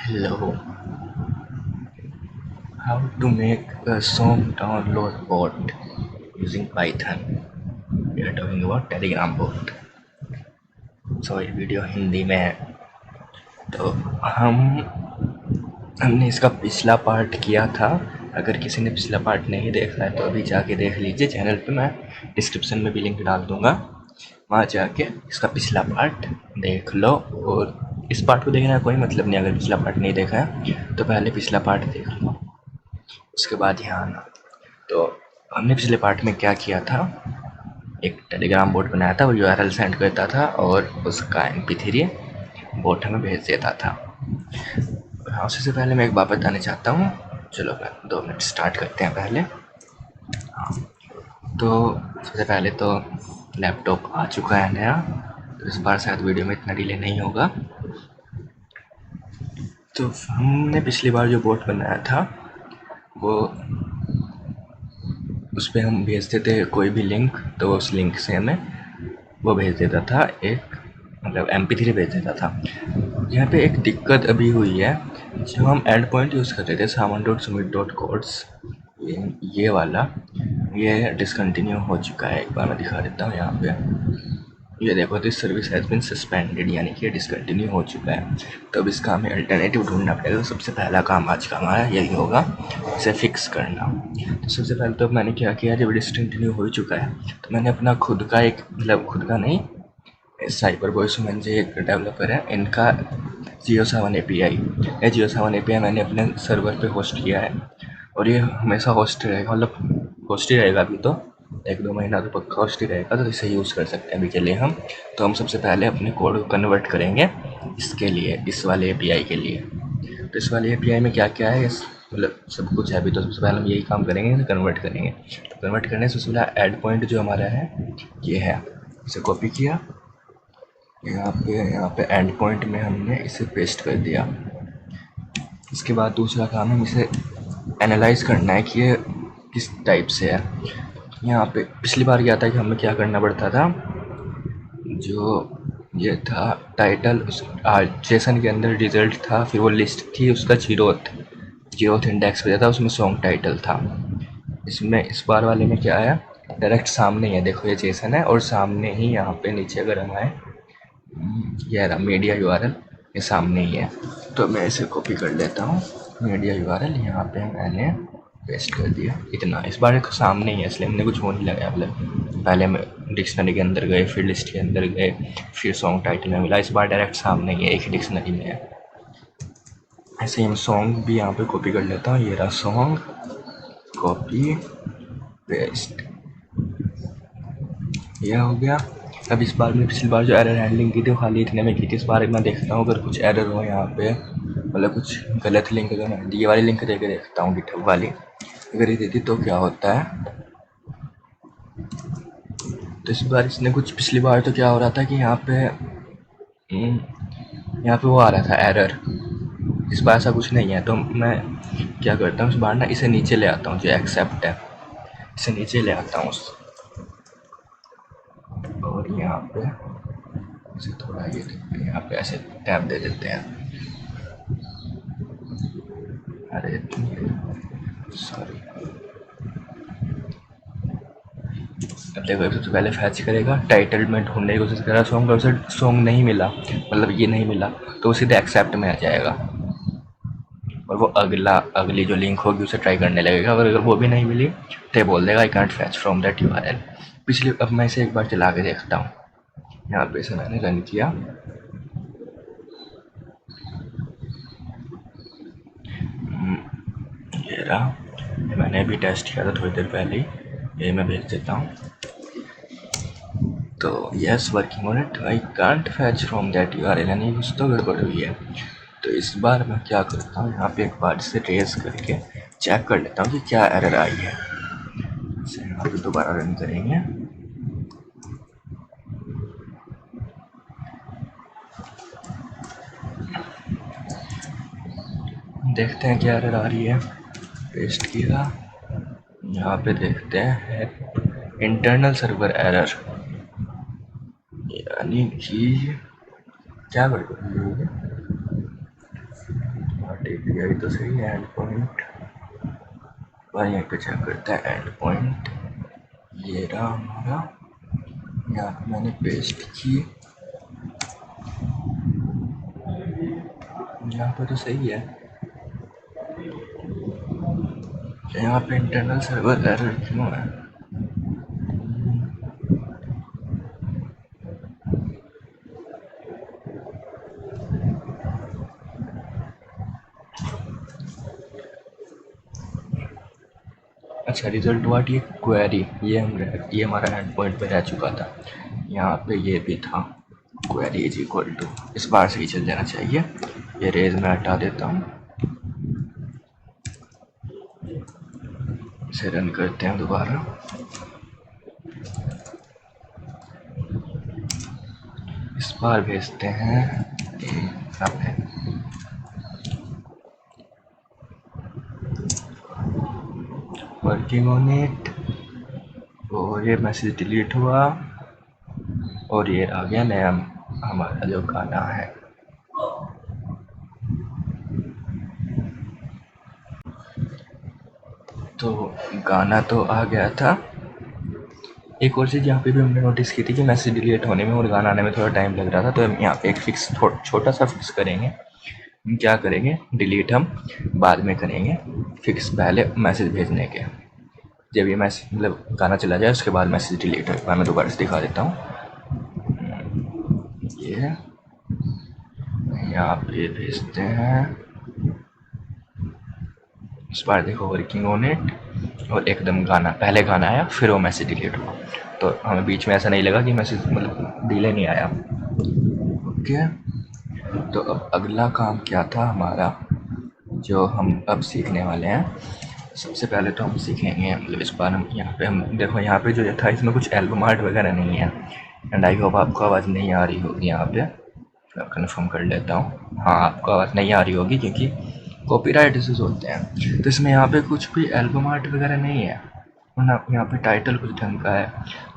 Hello, how to make a song download bot using Python. We are talking about Telegram bot. So ये video Hindi में है। तो हमने इसका पिछला पार्ट किया था। अगर किसी ने पिछला पार्ट नहीं देखा है तो अभी जाके देख लीजिए। चैनल पे मैं डिस्क्रिप्शन में भी लिंक डाल दूंगा, वहाँ जाके इसका पिछला पार्ट देख लो। और इस पार्ट को देखने का कोई मतलब नहीं, अगर पिछला पार्ट नहीं देखा है तो पहले पिछला पार्ट देख लो, उसके बाद यहाँ आना। तो हमने पिछले पार्ट में क्या किया था, एक टेलीग्राम बोट बनाया था, वो यूआरएल सेंड करता था और उसका MP3 बोट हमें भेज देता था। हाँ, उससे पहले मैं एक बात बताना चाहता हूँ। चलो 2 मिनट स्टार्ट करते हैं पहले। हाँ, तो सबसे पहले तो लैपटॉप आ चुका है नया, तो इस बार शायद वीडियो में इतना डिले नहीं होगा। तो हमने पिछली बार जो बोट बनाया था वो उस पर हम भेजते थे कोई भी लिंक, तो उस लिंक से हमें वो भेज देता था, एक मतलब MP3 भेज देता था। यहाँ पे एक दिक्कत अभी हुई है, जो हम एंड पॉइंट यूज़ कर रहे थे saman.sumit.codes, ये वाला, ये डिसकंटिन्यू हो चुका है। एक बार मैं दिखा देता हूँ यहाँ पे। ये देखो, this service has been suspended, यानी कि डिसकंटिन्यू हो चुका है। तो अब इसका हमें अल्टरनेटिव ढूंढना पड़ेगा। तो सबसे पहला काम आज का हमारा यही होगा, इसे फिक्स करना। तो सबसे पहले तो मैंने क्या किया, जब डिसकंटिन्यू हो चुका है तो मैंने अपना खुद का एक, मतलब खुद का नहीं, साइबर वॉइस में जो एक डेवलपर है, इनका Geo7 API, ये Geo7 API मैंने अपने सर्वर पे होस्ट किया है और ये हमेशा होस्ट रहेगा, मतलब होस्ट ही रहेगा। अभी तो 1-2 महीना तो पक्का होस्ट ही रहेगा, तो इसे यूज़ कर सकते हैं अभी के लिए हम। तो हम सबसे पहले अपने कोड को कन्वर्ट करेंगे इसके लिए, इस वाले API के लिए। तो इस वाले API में क्या क्या है, मतलब सब कुछ है। अभी तो सबसे पहले हम यही काम करेंगे, इसे कन्वर्ट करेंगे। तो कन्वर्ट करने से सबसे पहले एड पॉइंट जो हमारा है ये है, इसे कॉपी किया, यहाँ पे एंड पॉइंट में हमने इसे पेस्ट कर दिया। इसके बाद दूसरा काम हम इसे एनालाइज करना है कि ये किस टाइप से है। यहाँ पे पिछली बार क्या था कि हमें क्या करना पड़ता था, जो ये था टाइटल, उस जेसन के अंदर रिजल्ट था, फिर वो लिस्ट थी, उसका जीरोथ इंडेक्स पे था, उसमें सॉन्ग टाइटल था। इसमें इस बार वाले में क्या है, डायरेक्ट सामने ही है। देखो ये जेसन है और सामने ही यहाँ पे नीचे अगर हम आए, ये रहा मीडिया URL, ये सामने ही है। तो मैं इसे कॉपी कर लेता हूँ, मीडिया URL यहाँ पे मैंने पेस्ट कर दिया। इतना इस बार एक सामने ही है, इसलिए हमने कुछ वो नहीं लगाया। मतलब पहले हम डिक्शनरी के अंदर गए, फिर लिस्ट के अंदर गए, फिर सॉन्ग टाइटल में मिला। इस बार डायरेक्ट सामने ही है, एक ही डिक्शनरी में है। ऐसे ही हम सॉन्ग भी यहाँ पे कॉपी कर लेता हूँ। ये रहा सॉन्ग, कॉपी पेस्ट, यह हो गया। अब इस बार में पिछली बार जो एरर हैंडलिंग की थी वो खाली इतने में की थी। इस बार मैं देखता हूँ अगर कुछ एरर हो यहाँ पे, मतलब कुछ गलत लिंक अगर मैं ये वाली लिंक देके देखता हूँ, गिटहब वाली अगर ये देती तो क्या होता है। तो इस बार इसने कुछ, पिछली बार तो क्या हो रहा था कि यहाँ पे वो आ रहा था एरर। इस बार ऐसा कुछ नहीं है। तो मैं क्या करता हूँ, इस बार ना इसे नीचे ले आता हूँ, जो एक्सेप्ट है इसे नीचे ले आता हूँ, और यहाँ पे इसे थोड़ा ये यहाँ पे ऐसे टैब दे देते हैं। अरे सॉरी, अब देखो सबसे पहले फैच करेगा, टाइटल में ढूंढने की कोशिश करेगा सॉन्ग, उसे सॉन्ग नहीं मिला, मतलब ये नहीं मिला, तो वो सीधे एक्सेप्ट में आ जाएगा और वो अगली जो लिंक होगी उसे ट्राई करने लगेगा। और अगर वो भी नहीं मिली तो बोल देगा I can't fetch from that URL। पिछली, अब मैं इसे एक बार चला के देखता हूँ। यहाँ पे इसे मैंने रन किया, ये रहा, मैंने अभी टेस्ट किया था थोड़ी देर पहले ही, ये मैं भेज देता हूँ। तो yes, working on it, I can't fetch from that URL, यानी कुछ तो गड़बड़ हुई है। तो इस बार मैं क्या करता हूँ, यहाँ पे एक बार से ट्रेस करके चेक कर लेता हूँ कि क्या एरर आई है। इसे यहाँ पे दोबारा रन करेंगे, देखते हैं क्या एरर आ रही है। पेस्ट किया, यहाँ पे देखते हैं इंटरनल सर्वर एरर, यानी कि क्या गड़बड़ हुई है। यही तो सही है एंड पॉइंट। और यहाँ पे चेक करते हैं एंड पॉइंट, ये रहा हमारा, यहाँ पे मैंने पेस्ट की, यहाँ पे तो सही है। यहाँ पे इंटरनल सर्वर एरर क्यों है? अच्छा, रिजल्ट व्हाट, ये क्वेरी, ये हमारा एंड पॉइंट पे रह चुका था। यहाँ पे ये भी था क्वेरी इज इक्वल टू, इस बार से ही चल जाना चाहिए। ये रेज में हटा देता हूँ, इसे रन करते हैं दोबारा। इस बार भेजते हैं यहाँ पे, वर्किंग ऑन इट, और ये मैसेज डिलीट हुआ और ये आ गया नया हमारा जो गाना है। तो गाना तो आ गया था। एक और चीज़ यहाँ पे भी हमने नोटिस की थी कि मैसेज डिलीट होने में और गाना आने में थोड़ा टाइम लग रहा था, तो हम यहाँ पे एक फिक्स छोटा सा फिक्स करेंगे। हम क्या करेंगे, डिलीट हम बाद में करेंगे, फिक्स पहले मैसेज भेजने के। जब ये मैसेज मतलब गाना चला जाए उसके बाद मैसेज डिलीट हो। मैं दोबारा से दिखा देता हूँ, ये यहाँ पे भेजते हैं। इस बार देखो वर्किंग ऑन इट, और एकदम गाना, पहले गाना आया फिर वो मैसेज डिलीट हुआ, तो हमें बीच में ऐसा नहीं लगा कि मैसेज मतलब डिले नहीं आया। ओके, तो अब अगला काम क्या था हमारा, जो हम अब सीखने वाले हैं। सबसे पहले तो हम सीखेंगे, मतलब इस बार हम यहाँ पे, हम देखो यहाँ पे जो था इसमें कुछ एल्बम आर्ट वगैरह नहीं है, एंड आई होप आपको आवाज़ नहीं आ रही होगी। यहाँ पे कंफर्म कर लेता हूँ, हाँ आपको आवाज़ नहीं आ रही होगी क्योंकि कॉपीराइट इश्यूज होते हैं। तो इसमें यहाँ पे कुछ भी एल्बम आर्ट वगैरह नहीं है, ना यहाँ पे टाइटल कुछ ढंग का है।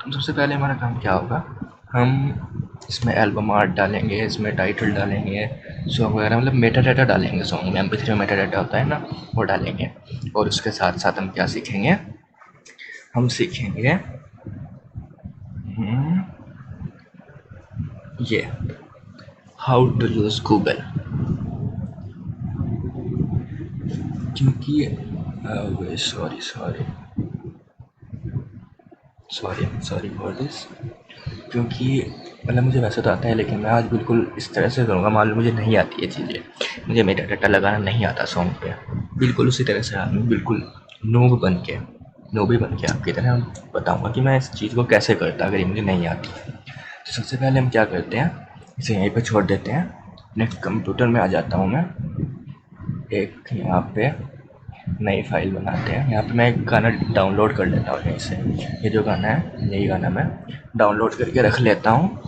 तो सबसे पहले हमारा काम क्या होगा, हम इसमें एल्बम आर्ट डालेंगे, इसमें टाइटल डालेंगे, सॉन्ग वगैरह मतलब मेटा डाटा डालेंगे। सॉन्ग में MP3 में मेटा डाटा होता है ना, वो डालेंगे। और उसके साथ साथ हम क्या सीखेंगे, हम सीखेंगे ये हाउ टू यूज़ गूगल, क्योंकि सॉरी फॉर दिस, क्योंकि मतलब मुझे वैसे तो आता है, लेकिन मैं आज बिल्कुल इस तरह से करूँगा। मान लो मुझे नहीं आती ये चीज़ें, मुझे मेटा डाटा लगाना नहीं आता सॉन्ग पे, बिल्कुल उसी तरह से आदमी बिल्कुल नूबी बन के आपकी तरह बताऊँगा कि मैं इस चीज़ को कैसे करता अगर ये मुझे नहीं आती। तो सबसे पहले हम क्या करते हैं, इसे यहीं पे छोड़ देते हैं। अपने कंप्यूटर में आ जाता हूँ मैं, एक यहाँ पे नई फाइल बनाते हैं। यहाँ पे मैं एक गाना डाउनलोड कर लेता हूँ यहीं से। ये जो गाना है, यही गाना मैं डाउनलोड करके रख लेता हूँ।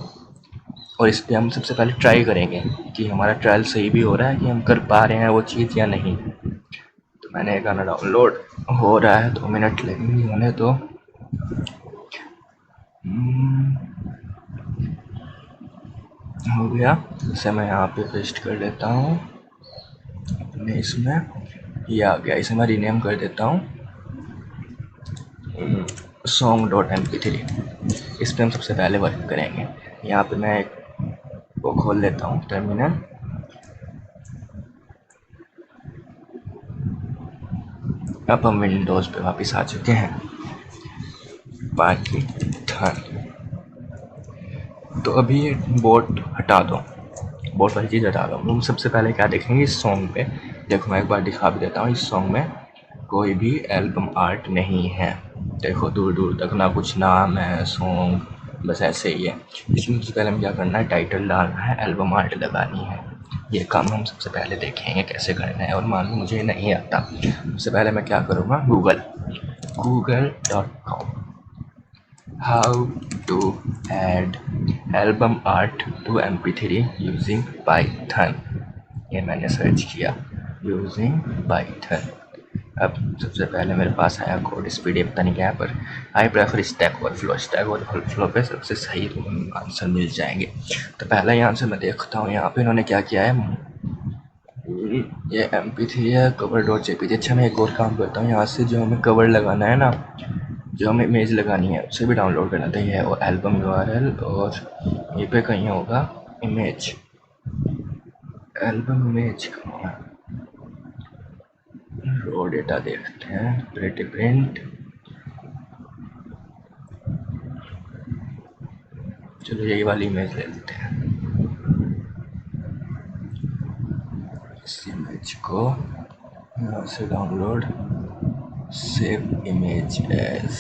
और इस पर हम सबसे पहले ट्राई करेंगे कि हमारा ट्रायल सही भी हो रहा है, कि हम कर पा रहे हैं वो चीज़ या नहीं। तो मैंने गाना डाउनलोड हो रहा है, 2 मिनट लगेंगे होने तो। हो गया, इसे मैं यहाँ पे पेस्ट कर लेता हूँ अपने इसमें। ये आ गया, इसे मैं रीनेम कर देता हूँ song.mp3। इस पर हम सबसे पहले वर्क करेंगे। यहाँ पे मैं वो खोल लेता हूँ टर्मिनल। अब हम विंडोज़ पे वापस आ चुके हैं। पाइथन, तो अभी ये बोट हटा दो, बोट वाली चीज़ हटा दो। हम सबसे पहले क्या देखेंगे इस सॉन्ग पे। देखो मैं एक बार दिखा भी देता हूँ, इस सॉन्ग में कोई भी एल्बम आर्ट नहीं है। देखो दूर दूर तक ना कुछ नाम है सॉन्ग, बस ऐसे ही है। इसमें सबसे पहले हम क्या करना है, टाइटल डालना है, एल्बम आर्ट लगानी है। ये काम हम सबसे पहले देखेंगे कैसे करना है। और मान लो मुझे नहीं आता, सबसे पहले मैं क्या करूँगा, google.com how to add album art to MP3 using Python. ये मैंने सर्च किया यूजिंग पाइथन। अब सबसे पहले मेरे पास आया कोड, स्पीड पता नहीं क्या है, पर आई प्रेफर स्टैक ओवरफ्लो पे सबसे सही आंसर मिल जाएंगे। तो पहला ही आंसर मैं देखता हूँ, यहाँ पे इन्होंने क्या किया है, ये MP3 है कवर डॉट JPG। अच्छा मैं एक और काम करता हूँ, यहाँ से जो हमें कवर लगाना है ना, जो हमें इमेज लगानी है उसे भी डाउनलोड करना था। ये है एल्बम URL और यहीं पे कहीं होगा इमेज, एल्बम इमेज कहाँ है, रो डेटा देखते हैं, प्रिंट प्रिंट। चलो यही वाली इमेज ले लेते हैं। इस इमेज को यहाँ से download, save image as,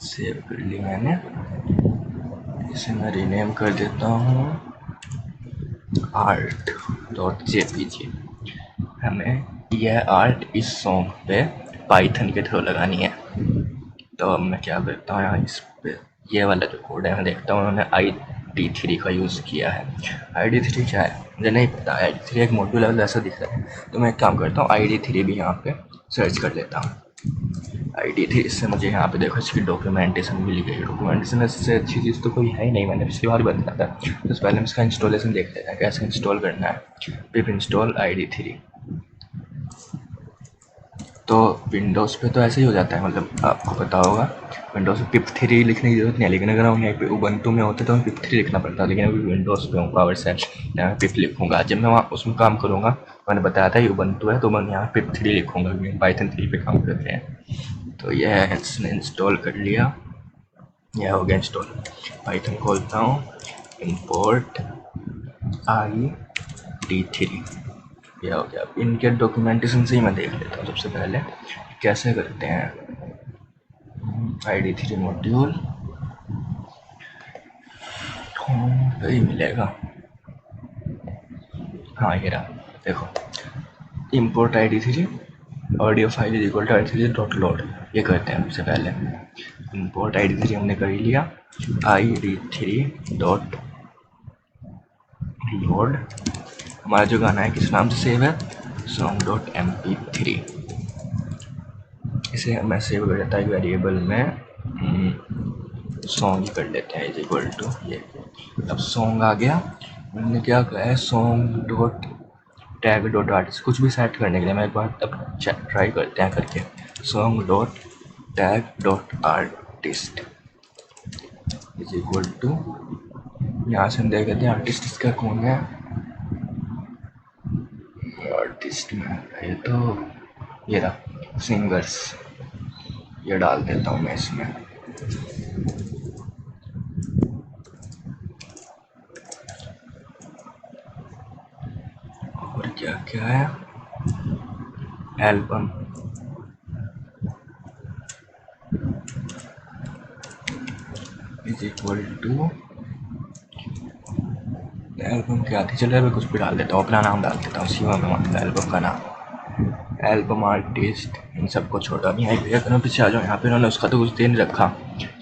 save कर ली मैंने। इसे मैं रीनेम कर देता हूँ art.jpg। हमें यह आर्ट इस सॉन्ग पे पाइथन के थ्रू लगानी है। तो अब मैं क्या करता हूँ, यहाँ इस पे ये वाला जो कोड है मैं देखता हूँ उन्होंने ID3 का यूज़ किया है। ID3 क्या है मुझे नहीं पता। ID3 एक मॉड्यूल लेवल ऐसा दिख रहा है, तो मैं एक काम करता हूँ ID3 भी यहाँ पे सर्च कर लेता हूँ। ID3 इससे मुझे यहाँ पे देखो इसकी डॉक्यूमेंटेशन मिल गई। डॉक्यूमेंटेशन इससे अच्छी चीज़ तो कोई है ही नहीं, मैंने पिछली बार बताया था। तो पहले हम इसका इंस्टॉलेशन देख लेते हैं कैसे इंस्टॉल करना है। पिप इंस्टॉल ID3। तो विंडोज़ पे तो ऐसे ही हो जाता है, मतलब आपको पता होगा विंडोज़ में pip3 लिखने की जरूरत नहीं है। लेकिन अगर हम यहाँ पे उबंटू में होते तो हमें pip3 लिखना पड़ता है। लेकिन अभी विंडोज़ पे हूँ पावर सेट, यहाँ पिप लिखूँगा। जब मैं वहाँ उसमें काम करूँगा, मैंने बताया था ये उबंटू है तो मैं यहाँ pip3 लिखूँगा क्योंकि पाइथन 3 पे काम करते हैं। तो यह इसने इंस्टॉल कर लिया, यह हो गया इंस्टॉल। पाइथन खोलता हूँ, इम्पोर्ट ID3, यह हो गया। इनके डॉक्यूमेंटेशन से ही मैं देख लेता हूँ सबसे पहले कैसे करते हैं। ID3 मॉड्यूल वही मिलेगा, हाँ ये रहा। देखो import ID3 audio file is equal to ID3 dot load, ये करते हैं सबसे पहले। इम्पोर्ट ID3 हमने कर ही लिया, ID3 डॉट लोड। हमारा जो गाना है किस नाम से सेव है, song.mp3। इसे मैं सेव कर देता है वेरिएबल में सॉन्ग ही कर लेते हैं इज इक्वल टू ये। अब सॉन्ग आ गया। मैंने क्या कहा है, song dot tag dot artist, कुछ भी सेट करने के लिए मैं एक बार अब ट्राई करते हैं करके। Song dot tag dot artist is equal to, यहाँ से हम देख लेते हैं आर्टिस्ट इसका कौन है। आर्टिस्ट में ये तो ये रहा सिंगर्स, ये डाल देता हूँ मैं इसमें। और क्या क्या है, album is equal to, album क्या थी, चलो मैं कुछ भी डाल देता हूँ, अपना नाम डाल देता हूँ, शिवम है एल्बम का नाम। एल्बम आर्टिस्ट इन सबको छोड़ा, अभी यहाँ भैया करो पीछे आ जाओ। यहाँ पे उन्होंने उसका तो कुछ दे नहीं रखा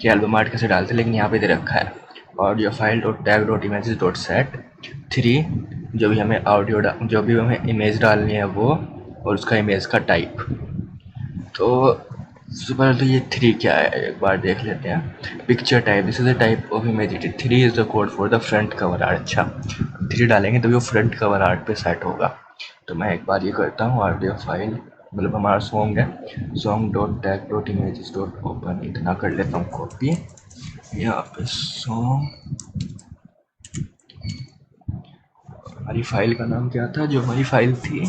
कि एल्बम आर्ट कैसे डालते, लेकिन यहाँ पे दे रखा है audio file dot tag dot images dot set 3, जो भी हमें ऑडियो जो भी हमें इमेज डालनी है वो, और उसका इमेज का टाइप। तो सबसे पहले तो ये 3 क्या है एक बार देख लेते हैं। Picture type, this is the type of image edit. 3 is the code for the front cover art. अच्छा 3 डालेंगे तभी वो फ्रंट कवर आर्ट पे सेट होगा। तो मैं एक बार ये करता हूँ, ऑडियो फाइल मतलब हमारा सॉन्ग है, song dot tag dot images dot open, इतना कर लेता हूँ कॉपी। यहाँ पे सॉन्ग, हमारी फाइल का नाम क्या था जो हमारी फाइल थी,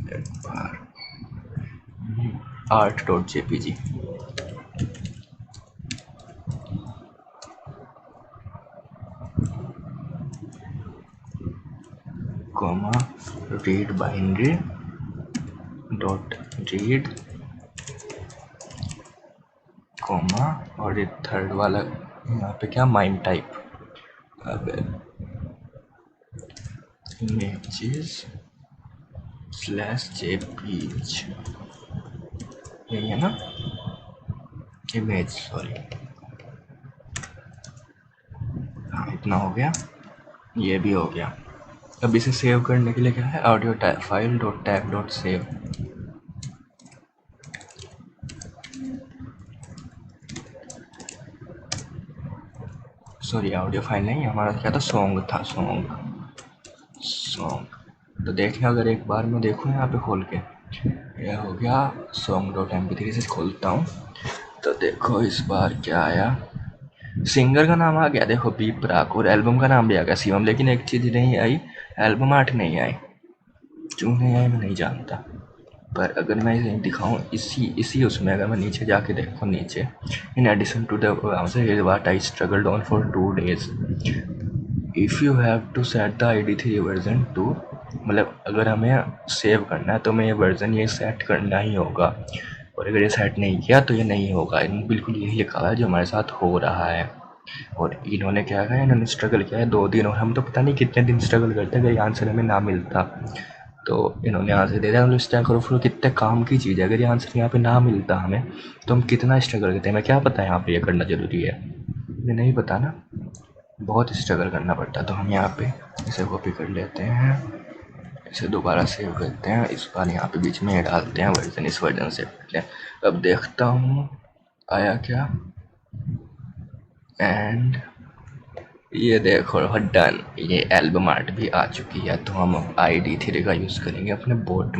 एक बार art.jpg। Comma read binary dot read comma, और ये थर्ड वाला यहाँ पे क्या, माइम टाइप। अब इमेजेस स्लैश जेपीज, यही है ना, इमेज सॉरी, हाँ इतना हो गया, ये भी हो गया। अब इसे सेव करने के लिए क्या है, audio file dot tag dot save. Sorry audio file नहीं, हमारा क्या था, सॉन्ग था, सॉन्ग। तो देखना, अगर एक बार मैं देखूँ यहाँ पे खोल के, ये हो गया song.mp3 से खोलता हूँ तो देखो इस बार क्या आया, सिंगर का नाम आ गया देखो बी प्राक, और एल्बम का नाम भी आ गया शिवम, लेकिन एक चीज़ नहीं आई, एल्बम आर्ट नहीं आई। क्यों नहीं आई मैं नहीं जानता, पर अगर मैं इसे दिखाऊं इसी उसमें, अगर मैं नीचे जाके देखूं, नीचे in addition to the what I struggled on for 2 days, if you have to set the ID3 version to, मतलब अगर हमें सेव करना है तो हमें ये वर्जन ये सेट करना ही होगा, और अगर ये सेट नहीं किया तो ये नहीं होगा। इन्होंने बिल्कुल यही लिखा हुआ है जो हमारे साथ हो रहा है। और इन्होंने क्या कहा, इन्होंने स्ट्रगल किया है 2 दिन, और हम तो पता नहीं कितने दिन स्ट्रगल करते अगर ये आंसर हमें ना मिलता। तो इन्होंने आंसर दे दिया, मतलब इस तरह करो फिर, कितने काम की चीज़ है, अगर ये आंसर यहाँ पे ना मिलता हमें तो हम कितना स्ट्रगल करते हैं। हमें क्या पता है यहाँ पे ये करना ज़रूरी है, ये नहीं पता ना, बहुत स्ट्रगल करना पड़ता है। तो हम यहाँ पे इसे कॉपी कर लेते हैं, इसे दोबारा सेव करते हैं, इस बार यहाँ पे बीच में ये डालते हैं वर्जन, इस वर्जन से करते हैं। अब देखता हूँ आया क्या, एंड ये देखो डन, ये एल्बम आर्ट भी आ चुकी है। तो हम ID3 का यूज़ करेंगे अपने बोट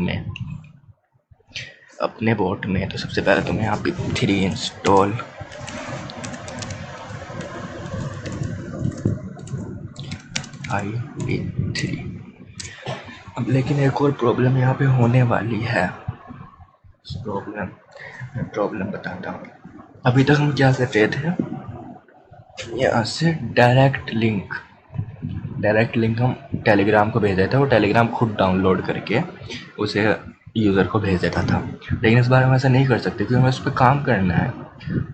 में, तो सबसे पहले तो मैं यहाँ पे 3 इंस्टॉल, ID3। अब लेकिन एक और प्रॉब्लम यहाँ पे होने वाली है, प्रॉब्लम बताता हूँ। अभी तक हम क्या कर रहे थे, यहाँ से डायरेक्ट लिंक हम टेलीग्राम को भेज देते, वो टेलीग्राम खुद डाउनलोड करके उसे यूज़र को भेज देता था। लेकिन इस बार हम ऐसा नहीं कर सकते क्योंकि हमें उस पर काम करना है,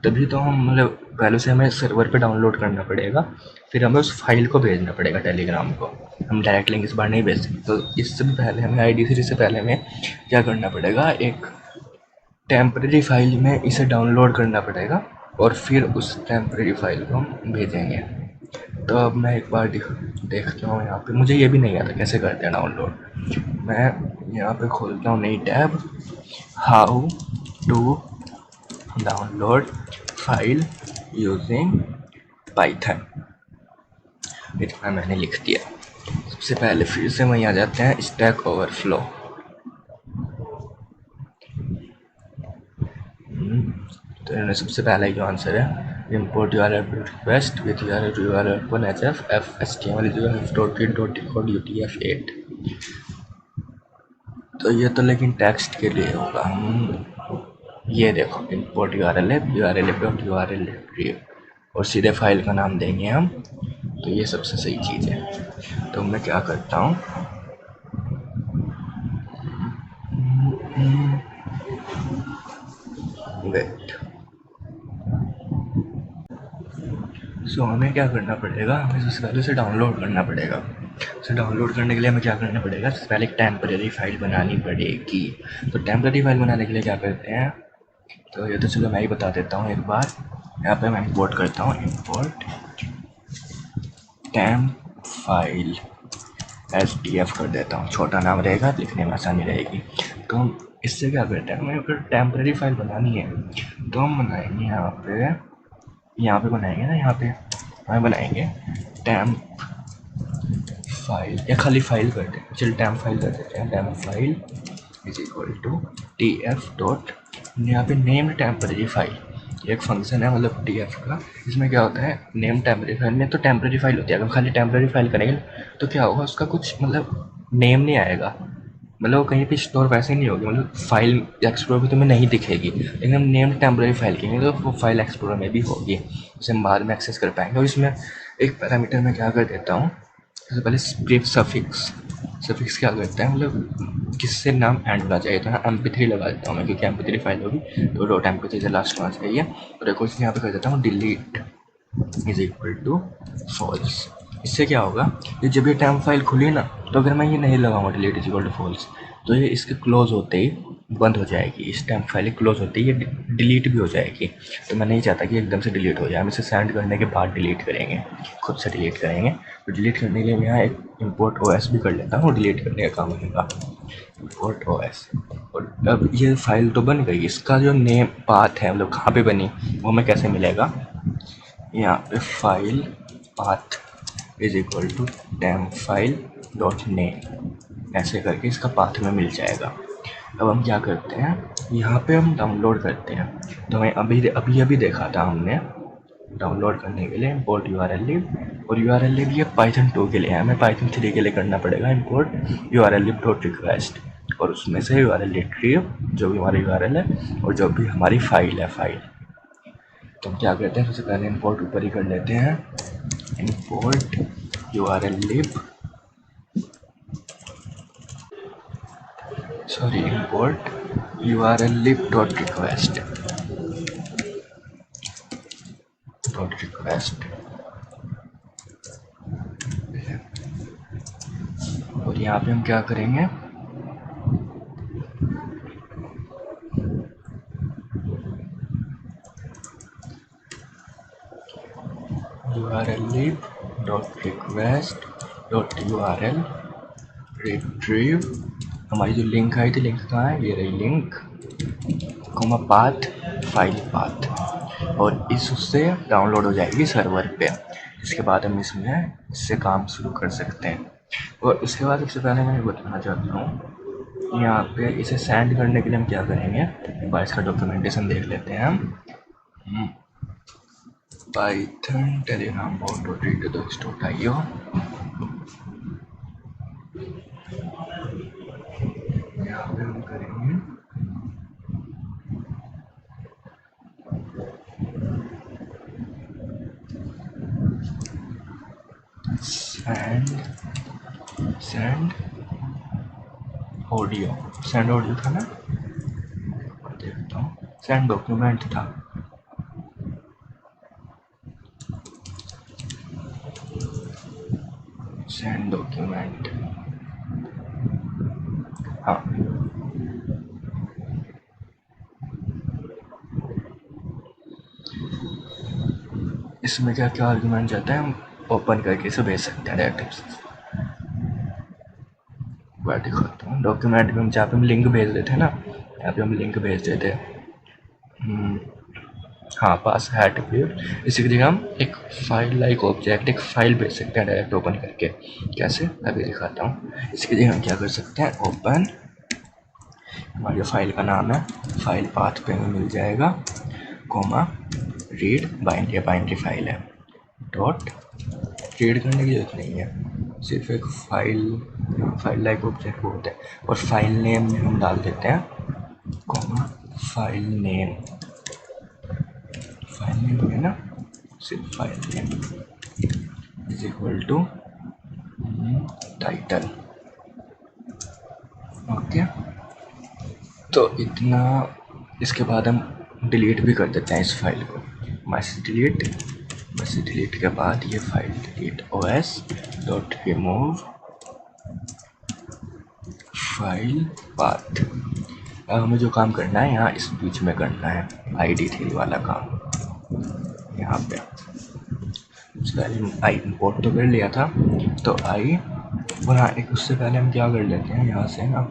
तभी तो हम मतलब पहले से हमें सर्वर पे डाउनलोड करना पड़ेगा, फिर हमें उस फाइल को भेजना पड़ेगा टेलीग्राम को। हम डायरेक्ट लिंक इस बार नहीं भेज सकते। तो इससे भी पहले हमें ID3 से पहले हमें क्या करना पड़ेगा, एक टेम्परेरी फाइल में इसे डाउनलोड करना पड़ेगा, और फिर उस टेम्परेरी फाइल को हम भेजेंगे। तो अब मैं एक बार देखता हूँ यहाँ पे, मुझे ये भी नहीं आता कैसे करते हैं डाउनलोड। मैं यहाँ पे खोलता हूँ नई tab, how to download file using Python, इतना मैंने लिख दिया। सबसे पहले फिर से वहीं आ जाते हैं, स्टैक ओवरफ्लो। तो इन्होंने सबसे पहला जो आंसर है, import URL request with URL open hf html code utf8। तो ये तो लेकिन टेक्स्ट के लिए होगा। हम ये देखो import URL retrieve, और सीधे फाइल का नाम देंगे हम, तो ये सबसे सही चीज़ है। तो मैं क्या करता हूँ, वेट, सो हमें क्या करना पड़ेगा, हमें सबसे पहले उसे डाउनलोड करना पड़ेगा। उसे डाउनलोड करने के लिए हमें क्या करना पड़ेगा, सबसे पहले एक टेम्परेरी फाइल बनानी पड़ेगी। तो टेम्परेरी फाइल बनाने के लिए क्या करते हैं, तो ये तो चलो मैं ही बता देता हूँ एक बार। यहाँ पे मैं इंपोर्ट करता हूँ, इंपोर्ट टेम्प फाइल STF कर देता हूँ, छोटा नाम रहेगा, लिखने में आसानी रहेगी। तो हम इससे क्या करते हैं, हमें अगर टेम्परेरी फाइल बनानी है तो हम बनाएंगे यहाँ पे बनाएंगे ना, यहाँ पे हमें बनाएंगे टेम्प फाइल, या खाली फाइल कर देते हैं, चल टेम्प फाइल कर देते हैं। Temp file is equal to TF dot, यहाँ पे नेम टेम्परेरी फाइल, एक फंक्शन है मतलब TF का, इसमें क्या होता है, नेम टेम्परेरी फाइल में तो टेम्परेरी फाइल होती है, अगर खाली टेम्परेरी फाइल करेंगे तो क्या होगा, उसका कुछ मतलब नेम नहीं आएगा, मतलब वो कहीं पे स्टोर वैसे नहीं होगी, मतलब फाइल एक्सप्लोर में तुम्हें नहीं दिखेगी। लेकिन हम नेम टेम्परेरी फाइल करेंगे तो वो फाइल एक्सप्लोर में भी होगी, उसे हम बाद में एक्सेस कर पाएंगे। और इसमें एक पैरामीटर में क्या कर देता हूँ, सबसे पहले स्क्रिप्ट सफिक्स क्या करता है, मतलब किससे नाम एंड होना चाहिए, तो यहाँ MP3 लगा देता हूँ मैं, क्योंकि MP3 फाइल होगी तो डॉट MP3 से लास्ट होना चाहिए। और एक और चीज़ यहाँ पे कर देता हूँ, delete is equal to false. इससे क्या होगा, ये जब ये टेम्प फाइल खुली ना, तो अगर मैं ये नहीं लगाऊंगा delete is equal to false, तो ये इसके क्लोज होते ही बंद हो जाएगी, इस टेम्प फाइल क्लोज होते ही ये डिलीट भी हो जाएगी। तो मैं नहीं चाहता कि एकदम से डिलीट हो जाए, हम इसे सेंड करने के बाद डिलीट करेंगे, खुद से डिलीट करेंगे। तो डिलीट करने के लिए मैं यहाँ एक import OS भी कर लेता हूँ, डिलीट करने का काम होगा import OS। और अब ये फाइल तो बन गई, इसका जो नेम पाथ है मतलब कहाँ पे बनी वो हमें कैसे मिलेगा, यहाँ पे file path is equal to temp file dot name, ऐसे करके इसका पाथ में मिल जाएगा। अब हम क्या करते हैं, यहाँ पे हम डाउनलोड करते हैं। तो हमें अभी देखा था हमने डाउनलोड करने के लिए इम्पोर्ट urllib, और urllib ये पाइथन 2 के लिए है, हमें पाइथन 3 के लिए करना पड़ेगा इम्पोर्ट urllib डॉट रिक्वेस्ट, और उसमें से url रिट्रीव जो भी हमारा url है और जो भी हमारी फाइल है फाइल। तो हम क्या करते हैं, सबसे पहले इम्पोर्ट ऊपर ही कर लेते हैं, import urllib import urllib dot request और यहाँ पे हम क्या करेंगे, urllib dot request dot url retrieve, हमारी जो लिंक आई थी, लिंक कहाँ है, ये रही link, comma path file path, और इस उससे डाउनलोड हो जाएगी सर्वर पे। इसके बाद हम इससे काम शुरू कर सकते हैं। और उसके बाद सबसे पहले मैं बताना चाहता हूँ, यहाँ पे इसे सेंड करने के लिए हम क्या करेंगे, इसका डॉक्यूमेंटेशन देख लेते हैं हम। पाइथन टेलीग्राम बॉट डॉट रीडर.io, यहाँ पे हम करेंगे सेंड ऑडियो था ना, देखता हूँ, सेंड डॉक्यूमेंट था, सेंड डॉक्यूमेंट, हाँ इसमें क्या क्या आर्गुमेंट जाता है, हम ओपन करके इसे भेज सकते हैं डायरेक्ट। मैं दिखाता हूँ, डॉक्यूमेंट में हम जहाँ पे हम लिंक भेज देते हैं ना, यहाँ पे हम लिंक भेज देते हैं, हाँ पास हैट फिर इसी की जगह हम एक फाइल लाइक ऑब्जेक्ट, एक फाइल भेज सकते हैं डायरेक्ट ओपन करके। कैसे, अभी दिखाता हूँ। इसकी जगह हम क्या कर सकते हैं, ओपन, हमारी जो फाइल का नाम है फाइल पाथ पे हमें मिल जाएगा, कोमा रीड बाइनरी फाइल है, डॉट रीड करने की जरूरत नहीं है, सिर्फ एक फाइल लाइक ऑब्जेक्ट बोलते हैं, और फाइल नेम में हम डाल देते हैं कोमा फाइल नेम है ना, सिर्फ file name is equal to title. Okay, तो इतना, इसके बाद हम डिलीट भी कर देते हैं इस फाइल को, बस डिलीट के बाद ये file delete os dot remove file path. अब हमें जो काम करना है यहाँ इस बीच में करना है, ID3 वाला काम, यहाँ पे पहले आई इम्पोर्ट तो कर लिया था, तो आई, और हाँ एक उससे पहले हम क्या कर लेते हैं, यहाँ से ना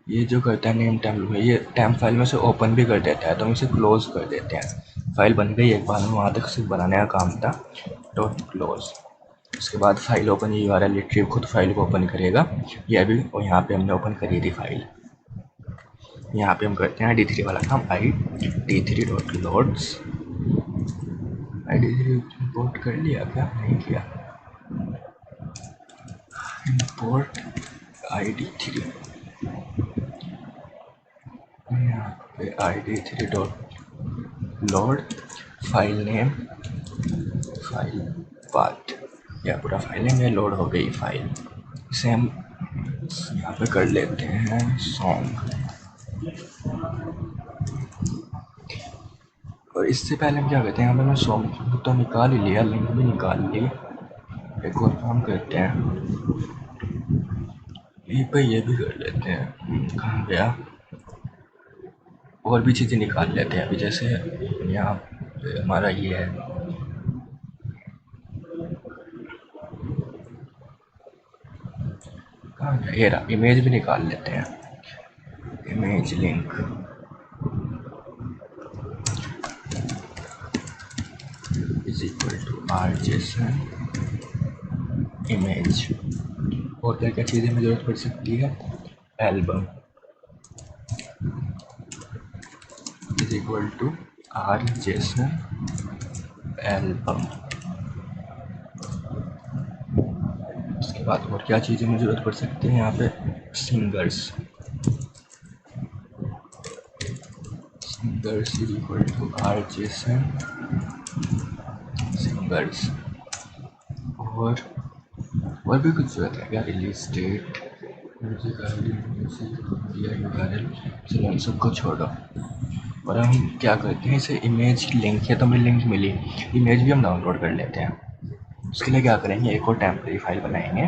ये जो करता है नेम टेम्प, ये टेम्प फाइल में से ओपन भी कर देता है, तो हम इसे क्लोज कर देते हैं। फाइल बन गई एक बार, वहाँ तक सिर्फ बनाने का काम था, डॉट क्लोज। उसके बाद फाइल ओपन, ये URL रिट्रीव खुद फाइल को ओपन करेगा, ये अभी, और यहाँ पे हमने ओपन करी थी फाइल। यहाँ पे हम करते हैं ID3 वाला काम, ID3 dot loads, ID3 import कर लिया क्या, नहीं किया, इम्पोर्ट ID3, यहाँ पे ID3 dot load file name file path, या पूरा फाइल नेम, ये लोड हो गई फाइल। इसे हम यहाँ पे कर लेते हैं सॉन्ग, और इससे पहले हम क्या करते हैं, यहाँ पे मैं सॉन्ग तो निकाल ही लिया, लिंक भी निकाल ली, एक और काम करते हैं, यहीं पे ये भी कर लेते हैं, कहाँ गया, और भी चीज़ें निकाल लेते हैं। अभी जैसे यहाँ पे हमारा ये है, कहाँ गया, ये रहा, इमेज भी निकाल लेते हैं, image link is equal to rjson image. और क्या क्या चीज़ें हमें ज़रूरत पड़ सकती है, album is equal to R JSON album. उसके बाद और क्या चीज़ें हमें ज़रूरत पड़ सकती है यहाँ पे, singers is equal to R JSON singers. और भी कुछ जरूरत है क्या, release date, music ID, URL, चलो इन सबको छोड़ो। और हम क्या करते हैं, इसे इमेज लिंक है तो हमें लिंक मिली, इमेज भी हम डाउनलोड कर लेते हैं। उसके लिए क्या करेंगे, एक और टेम्परेरी फाइल बनाएंगे,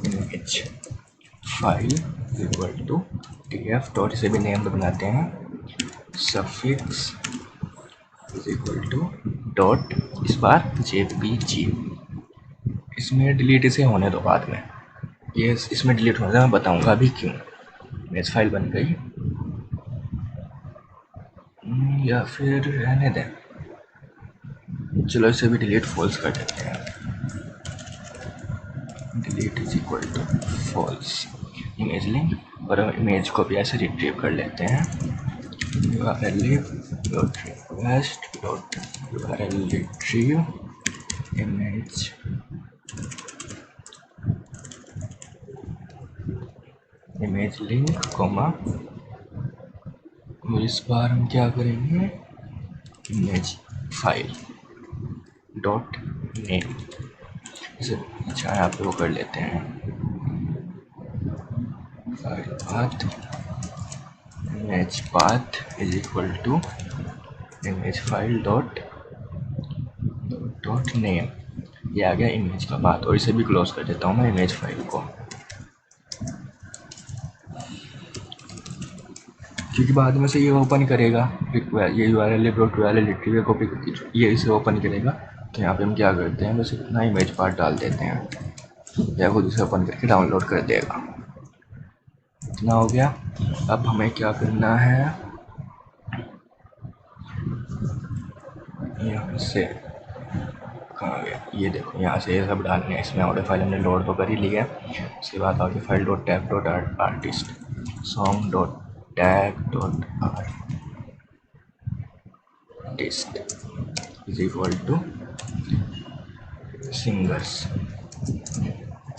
image file equal to tf dot, इसे भी नेम बनाते हैं, suffix is equal to dot, इस बार jpg। इसमें डिलीट इसे होने दो बाद में, ये इसमें डिलीट होने दो, मैं बताऊंगा अभी क्यों। इमेज फाइल बन गई, या फिर रहने दें, चलो इसे भी डिलीट फॉल्स कर देते हैं, delete is equal to false image link. और हम इमेज को भी ऐसे रिट्रीव कर लेते हैं, dot request dot URL retrieve image image link comma, और इस बार हम क्या करेंगे, इमेज फाइल डॉट नेम, इसे अच्छा यहाँ पे वो कर लेते हैं, file path image path is equal to image file dot dot name, ये आ गया इमेज का पाथ। और इसे भी क्लोज कर देता हूँ मैं इमेज फाइल को, क्योंकि बाद में से ये ओपन करेगा, ये URL dot URL retrieve copy, ये इसे ओपन करेगा। तो यहाँ पे हम क्या करते हैं, बस इतना इमेज पार्ट डाल देते हैं, या खुद इसे ओपन करके डाउनलोड कर देगा। इतना हो गया। अब हमें क्या करना है, यहाँ से कहाँ गया, ये देखो यहाँ से ये सब डालने हैं इसमें। ऑडियो फाइल हमने लोड तो कर ही लिया, उसके बाद audio file dot tag dot artist song dot tag dot artist is equal to singers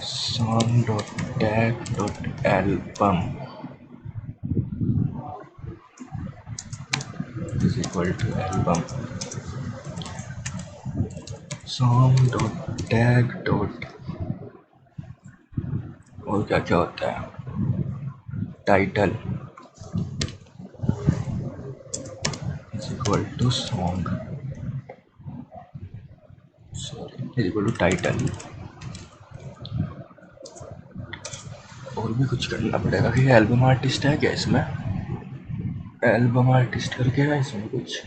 song dot tag dot album is equal to album song dot tag dot, और क्या क्या होता है, title is equal to song, sorry is equal to title. और भी कुछ करना पड़ेगा कि एल्बम आर्टिस्ट है क्या इसमें, एल्बम आर्टिस्ट करके है इसमें कुछ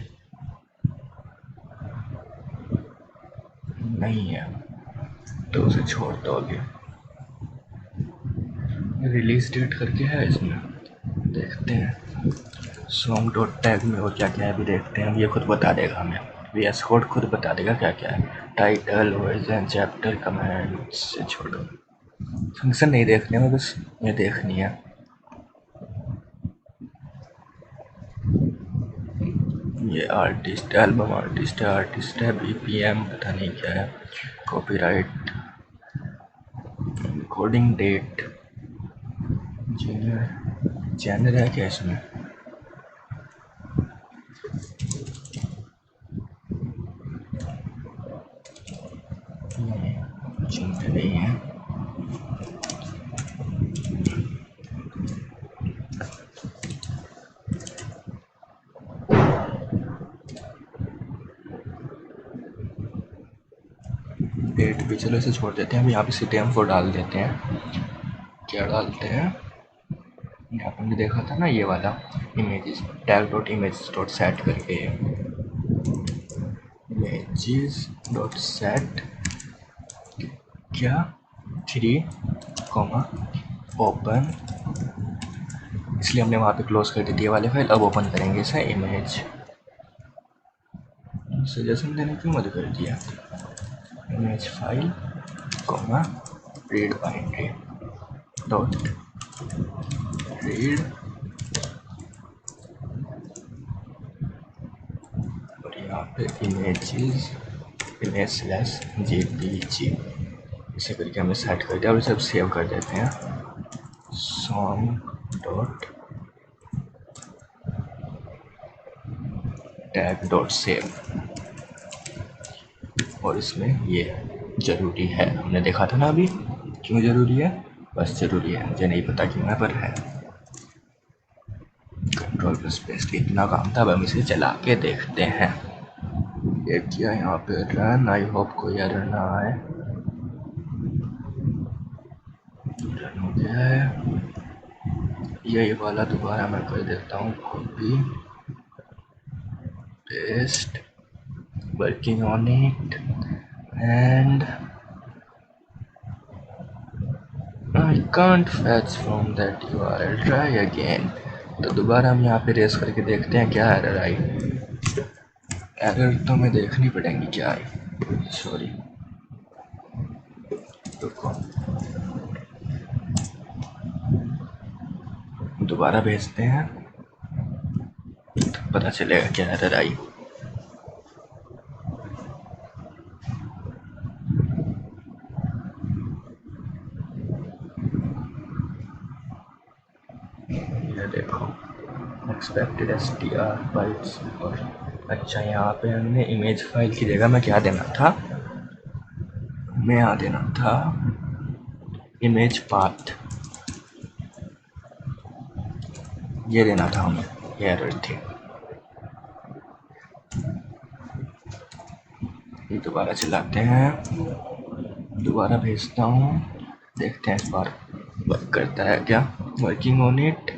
नहीं है, तो उसे छोड़ दोगे। रिलीज डेट करके है इसमें, देखते हैं सॉन्ग डॉट टैग में और क्या क्या है, अभी देखते हैं, ये खुद बता देगा हमें, VS कोड खुद बता देगा क्या क्या है, टाइटल वर्जन चैप्टर कमेंट्स से छोड़ो, फंक्शन नहीं देखने में, बस ये देखनी है। ये आर्टिस्ट एल्बम आर्टिस्ट है BPM पता नहीं क्या है, कॉपीराइट, रिकॉर्डिंग डेट, जेनर है क्या इसमें, जेनर नहीं है, डेट भी चलो इसे छोड़ देते हैं। हम यहाँ पे CTM4 डाल देते हैं, क्या डालते हैं, यहाँ पर हमने देखा था ना ये वाला images tag dot image dot set करके, इमेजेस डॉट सेट क्या 3 ओपन, इसलिए हमने वहाँ पे क्लोज कर दी थी ये वाली फाइल। अब ओपन करेंगे इसे, इमेज सजेशन देने क्यों मत कर दिया, image file comma read binary dot read और यहाँ पे इमेज स्लैश JPG इसे करके हमने सेट कर दिया। और सब सेव कर देते हैं song dot tag dot save. और इसमें ये ज़रूरी है, हमने देखा था ना अभी क्यों ज़रूरी है, बस ज़रूरी है, मुझे नहीं पता क्यों है पर है। कंट्रोल प्लस पेस्ट इतना काम था। अब हम इसे चला के देखते हैं। ये किया यहाँ पे रन, आई होप कोई एरर ना आए। रन हो गया है। यही वाला दोबारा मैं कर देता हूँ copy paste, working on it and I can't fetch from that URL, try again। तो दोबारा हम यहाँ पे रेस करके देखते हैं क्या एरर आई। एरर तो हमें देखनी पड़ेगी क्या आई, सॉरी रुको, दोबारा भेजते हैं तो पता चलेगा क्या एरर आई। ये देखो एक्सपेक्टेड str बाइट्स। और अच्छा यहाँ पे हमने इमेज फाइल की जगह में क्या देना था, हमें यहाँ देना था इमेज पाथ, ये देना था हमें, ये एरर थी। ये दोबारा चलाते हैं, दोबारा भेजता हूँ, देखते हैं इस बार वर्क करता है क्या। Working on it.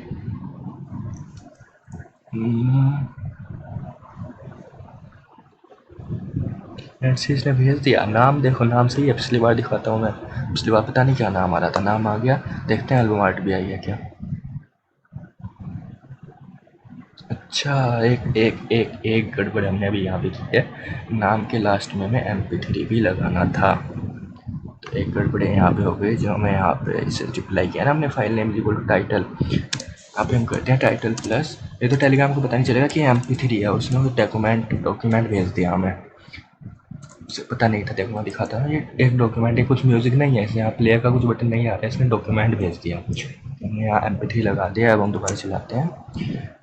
ऐसे इसने भेज दिया। नाम देखो, नाम सही है, पिछली बार दिखाता हूँ मैं, पिछली बार पता नहीं क्या नाम आ रहा था, नाम आ गया। देखते हैं एल्बम आर्ट भी आई है क्या। अच्छा एक एक एक एक गड़बड़ हमने अभी यहाँ पे की है, नाम के लास्ट में हमें MP3 भी लगाना था। तो एक गड़बड़े यहाँ पे हो गई, जो हमें यहाँ पे इसे रिप्लाई किया ना हमने, file name equal to title. यहाँ पे हम करते हैं टाइटल प्लस, ये तो टेलीग्राम को पता नहीं चलेगा कि MP3 है, उसने वो डॉक्यूमेंट भेज दिया हमें, उसे पता नहीं था। देखो मैं दिखाता हूँ, ये एक डॉक्यूमेंट है, कुछ म्यूजिक नहीं है इसमें, यहाँ प्लेयर का कुछ बटन नहीं आ रहा है, इसने डॉक्यूमेंट भेज दिया। हमने यहाँ MP3 लगा दिया। अब हम दोबारा चलाते हैं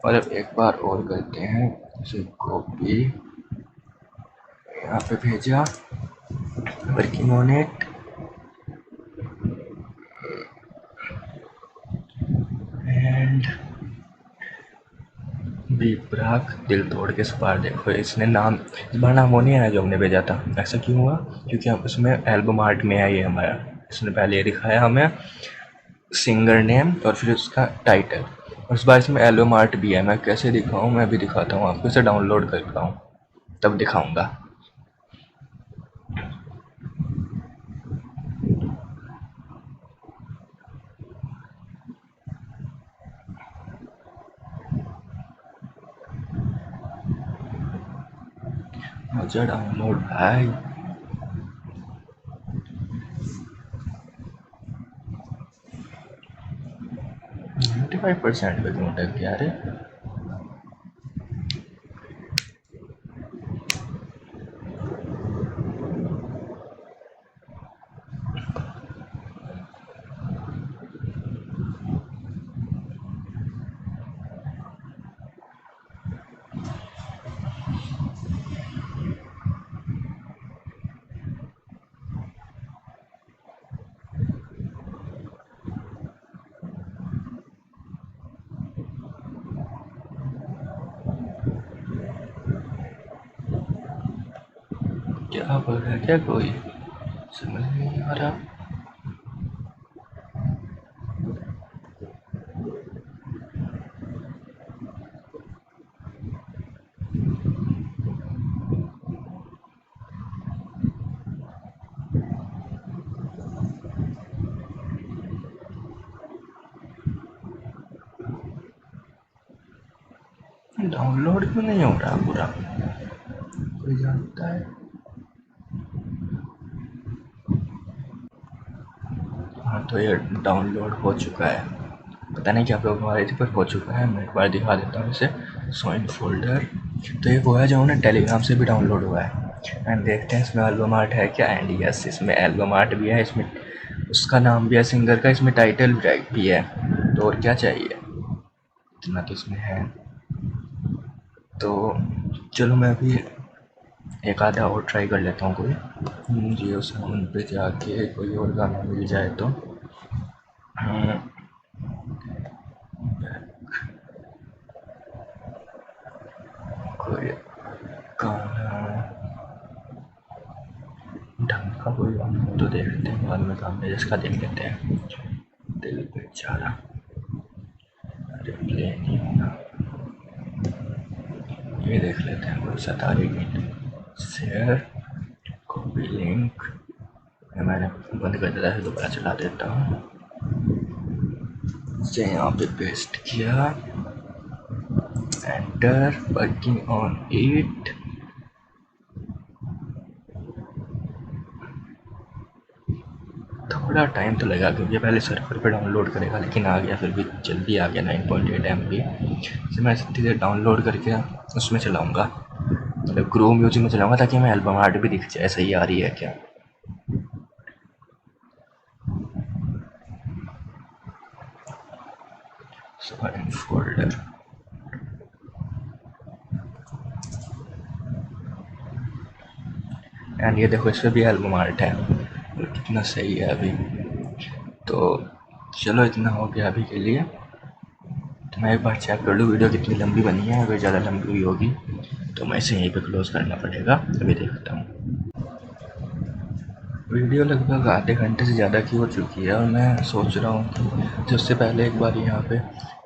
और अब एक बार और करते हैं, इसे कॉपी यहाँ पे भेजा, वर्किंग ऑन इट एंड विप्राक दिल तोड़ के इस बार देखो इसने नाम, इस बार नाम वो नहीं आया जो हमने भेजा था। ऐसा क्यों हुआ, क्योंकि हम उसमें एल्बम आर्ट में आई है हमारा, इसने पहले ये दिखाया हमें सिंगर नेम और फिर उसका टाइटल, और इस बार इसमें एल्बम आर्ट भी है। मैं कैसे दिखाऊँ, मैं भी दिखाता हूँ आपको, इसे डाउनलोड करता हूँ तब दिखाऊँगा। अच्छा डाउनलोड भाई, 95% पे क्यों अटक गया रे। क्या बोल रहा है क्या कोई, समझ नहीं आ रहा। डाउनलोड क्यों नहीं हो रहा पूरा, कोई जानता है। तो ये डाउनलोड हो चुका है, पता नहीं क्या प्रॉब्लम आ रही थी पर हो चुका है। मैं एक बार दिखा देता हूँ इसे। सो इन फोल्डर, तो ये वो है जो उन्हें टेलीग्राम से भी डाउनलोड हुआ है। एंड देखते हैं इसमें एल्बम आर्ट है क्या। एंड यस, इसमें एल्बम आर्ट भी है, इसमें उसका नाम भी है सिंगर का, इसमें टाइटल भी है। तो और क्या चाहिए, इतना तो इसमें है। तो चलो मैं अभी एक आधा और ट्राई कर लेता हूँ कोई जियो साउंड पे जाके कोई और गाना मिल जाए तो। कोई गाना ढंग का कोई गाना हो तो देखते हैं, बाद में गाने जिसका देख लेते हैं। दिल बेचारा, अरे प्ले नहीं होगा, ये देख लेते हैं कोई सतारे गीत। शेयर, कॉपी लिंक, मैंने बंद कर दिया है, दोबारा चला देता हूँ। इसे यहाँ पे पेस्ट किया, एंटर, वर्किंग ऑन इट। थोड़ा टाइम तो लगा क्योंकि पहले सर्वर पे डाउनलोड करेगा, लेकिन आ गया, फिर भी जल्दी आ गया 9.8 MB। इसे मैं सीधे डाउनलोड करके उसमें चलाऊँगा, मतलब क्रोम म्यूजिक में चलाऊँगा, ताकि मैं एल्बम आर्ट भी दिख जाए सही आ रही है क्या। सो इन फोल्डर, एंड ये देखो इस पर भी एल्बम आर्ट है, तो कितना सही है अभी। तो चलो इतना हो गया अभी के लिए। तो मैं एक बार चेक कर लूँ वीडियो कितनी लंबी बनी है। अगर ज़्यादा लंबी हुई होगी तो मैं इसे यहीं पे क्लोज करना पड़ेगा। अभी देखता हूँ, वीडियो लगभग आधे घंटे से ज़्यादा की हो चुकी है, और मैं सोच रहा हूँ कि जो उससे पहले एक बार यहाँ पे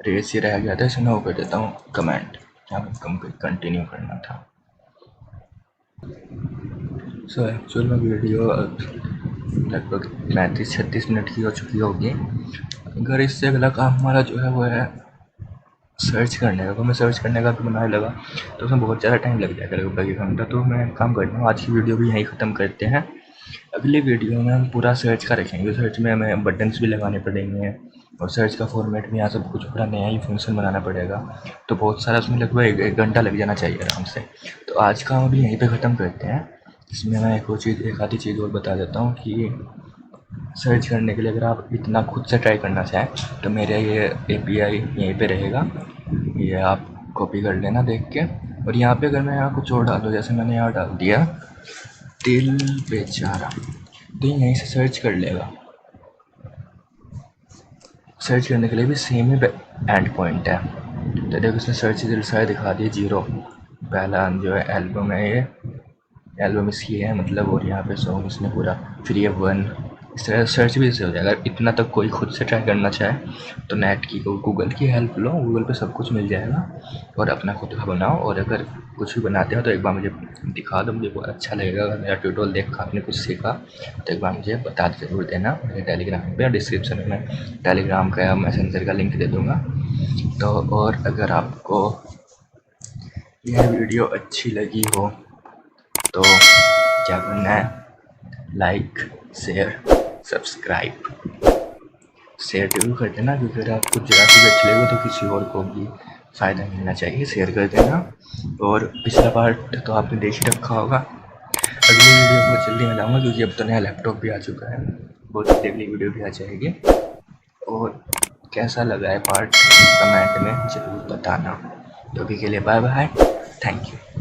रेस ही रह गया था, इसे मैं वो कर देता हूँ कमेंट, यहाँ पे कंटिन्यू करना था। सो एक्चुअल में वीडियो लगभग 35-36 मिनट की हो चुकी होगी। अगर इससे अगला काम हमारा जो है वो है सर्च करने का, तो मैं सर्च करने का भी बनाने लगा तो उसमें बहुत ज़्यादा टाइम लग जाएगा, लगभग 1 घंटा। तो मैं काम करता हूँ, आज की वीडियो भी यहीं ख़त्म करते हैं। अगली वीडियो में हम पूरा सर्च का रखेंगे। सर्च में हमें बटन्स भी लगाने पड़ेंगे, और सर्च का फॉर्मेट भी यहाँ सब कुछ पूरा नया ही फंक्शन बनाना पड़ेगा। तो बहुत सारा उसमें लगभग 1 घंटा लग जाना चाहिए आराम से। तो आज का हम अभी यहीं पे ख़त्म करते हैं। इसमें मैं एक आधी चीज़ और बता देता हूँ कि सर्च करने के लिए अगर आप इतना खुद से ट्राई करना चाहें तो मेरा ये API यहीं पे रहेगा, ये आप कॉपी कर लेना देख के। और यहाँ पे अगर मैं यहाँ कुछ और डाल दूँ, जैसे मैंने यहाँ डाल दिया दिल बेचारा, तो यहीं से सर्च कर लेगा। सर्च करने के लिए भी सेम ही एंड पॉइंट है। तो देखो इसने सर्च दिल सारे दिखा दिए 0, पहला जो है एल्बम है, ये एल्बम इसकी है मतलब। और यहाँ पे सॉन्ग इसने पूरा, फिर ये 1, इस तरह सर्च भी इससे हो जाएगा। इतना तक कोई खुद से ट्राई करना चाहे तो नेट की गूगल की हेल्प लो, गूगल पे सब कुछ मिल जाएगा, और अपना खुद का बनाओ। और अगर कुछ भी बनाते हो तो एक बार मुझे दिखा दो, मुझे बहुत अच्छा लगेगा। अगर मेरा ट्यूटोरियल देख कर आपने कुछ सीखा तो एक बार मुझे बता ज़रूर देना मेरे टेलीग्राम पे, और डिस्क्रिप्शन में टेलीग्राम का या मैसेंजर का लिंक दे दूँगा। तो और अगर आपको यह वीडियो अच्छी लगी हो तो क्या करना है, लाइक, शेयर, सब्सक्राइब, शेयर जरूर कर देना, क्योंकि अगर आपको जरा सी भी अच्छी लगे तो किसी और को भी फ़ायदा मिलना चाहिए, शेयर कर देना। और पिछला पार्ट तो आपने देख ही रखा होगा। अगली वीडियो बहुत जल्दी मैं लाऊंगा, क्योंकि अब तो नया लैपटॉप भी आ चुका है, बहुत जल्दी अगली वीडियो भी आ जाएगी। और कैसा लगा है पार्ट कमेंट में ज़रूर बताना। तो अभी के लिए बाय बाय, थैंक यू।